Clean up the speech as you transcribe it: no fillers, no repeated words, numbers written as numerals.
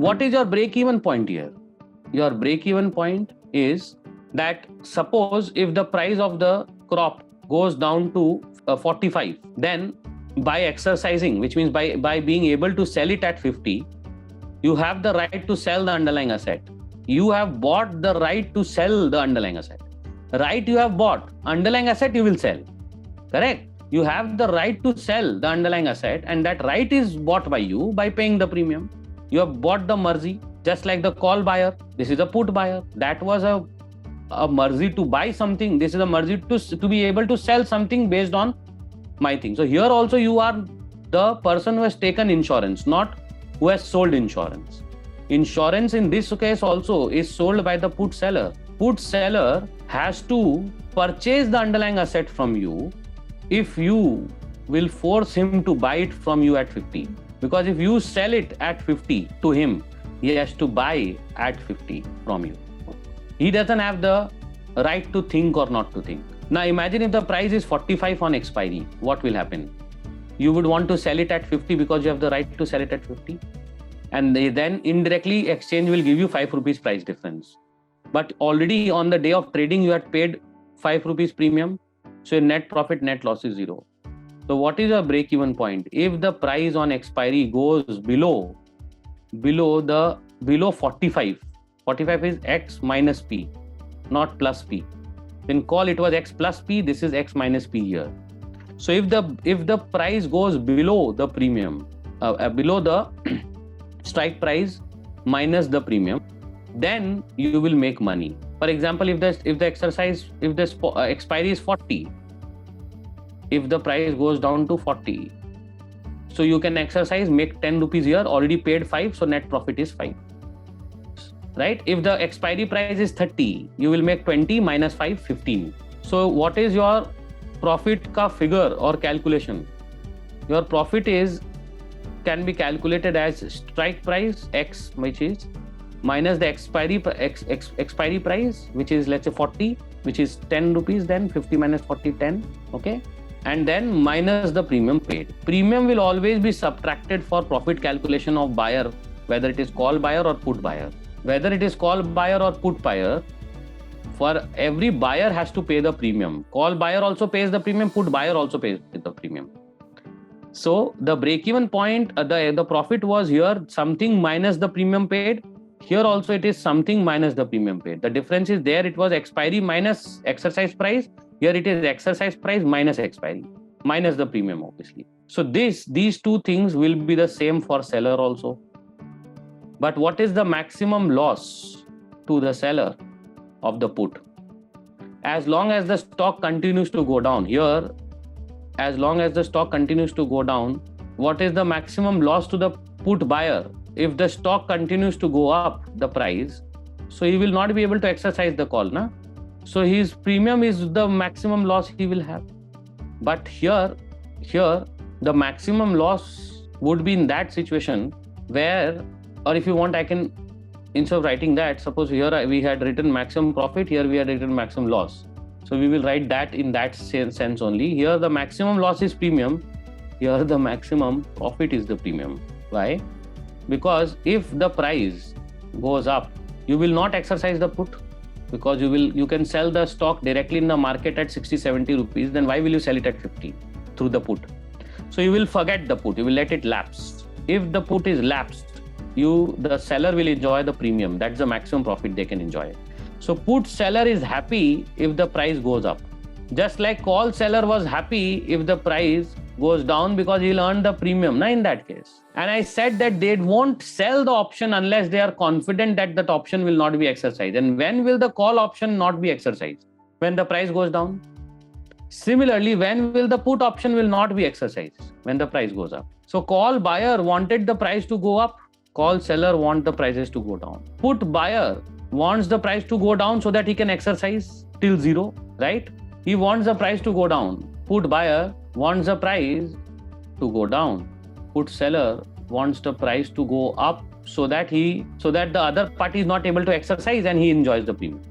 what is your break-even point here? Your break-even point is that suppose if the price of the crop goes down to 45, then by exercising, which means by being able to sell it at 50, you have the right to sell the underlying asset. You have bought the right to sell the underlying asset. Right you have bought, underlying asset you will sell. Correct? You have the right to sell the underlying asset, and that right is bought by you by paying the premium. You have bought the marzi, just like the call buyer. This is a put buyer. That was a marzi to buy something. This is a marzi to be able to sell something based on my thing. So here also you are the person who has taken insurance, not who has sold insurance. Insurance in this case also is sold by the put seller. Put seller has to purchase the underlying asset from you if you will force him to buy it from you at 50. Because if you sell it at 50 to him, he has to buy at 50 from you. He doesn't have the right to think or not to think. Now imagine if the price is 45 on expiry, what will happen? You would want to sell it at 50 because you have the right to sell it at 50. And then indirectly exchange will give you 5 rupees price difference. But already on the day of trading, you had paid 5 rupees premium. So your net profit, net loss is 0. So what is your break-even point? If the price on expiry goes below 45, 45 is X minus P, not plus P. Then call it was X plus P, this is X minus P here. So if the price goes below the premium, below the strike price minus the premium, then you will make money. For example, if the expiry is 40, if the price goes down to 40, so you can exercise, make 10 rupees here, already paid 5, so net profit is 5. Right? If the expiry price is 30, you will make 20 minus 5, 15. So what is your profit ka figure or calculation? Your profit can be calculated as strike price X, which is minus the expiry price, which is let's say 40, which is 10 rupees, then 50 minus 40, 10. Okay. And then minus the premium paid. Premium will always be subtracted for profit calculation of buyer, whether it is call buyer or put buyer. Whether it is call buyer or put buyer, for every buyer has to pay the premium. Call buyer also pays the premium, put buyer also pays the premium. So the break-even point, the profit was here something minus the premium paid. Here also it is something minus the premium paid. The difference is there it was expiry minus exercise price. Here it is exercise price minus expiry, minus the premium obviously. So these two things will be the same for seller also. But what is the maximum loss to the seller of the put? As long as the stock continues to go down, here, as long as the stock continues to go down, what is the maximum loss to the put buyer? If the stock continues to go up, the price, so he will not be able to exercise the call, na? So his premium is the maximum loss he will have. But here, the maximum loss would be in that situation where, or if you want, I can, instead of writing that, suppose here we had written maximum profit, here we had written maximum loss. So we will write that in that sense only. Here the maximum loss is premium, here the maximum profit is the premium. Why? Because if the price goes up, you will not exercise the put, because you can sell the stock directly in the market at 60-70 rupees, then why will you sell it at 50 through the put? So you will forget the put, you will let it lapse. If the put is lapsed, the seller will enjoy the premium. That's the maximum profit they can enjoy. So put seller is happy if the price goes up. Just like call seller was happy if the price goes down because he'll earn the premium in that case. And I said that they won't sell the option unless they are confident that that option will not be exercised. And when will the call option not be exercised? When the price goes down. Similarly, when will the put option will not be exercised? When the price goes up. So call buyer wanted the price to go up. Call seller want the prices to go down. Put buyer wants the price to go down so that he can exercise till 0, right? He wants the price to go down. Put buyer wants the price to go down. Put seller wants the price to go up so that the other party is not able to exercise and he enjoys the premium.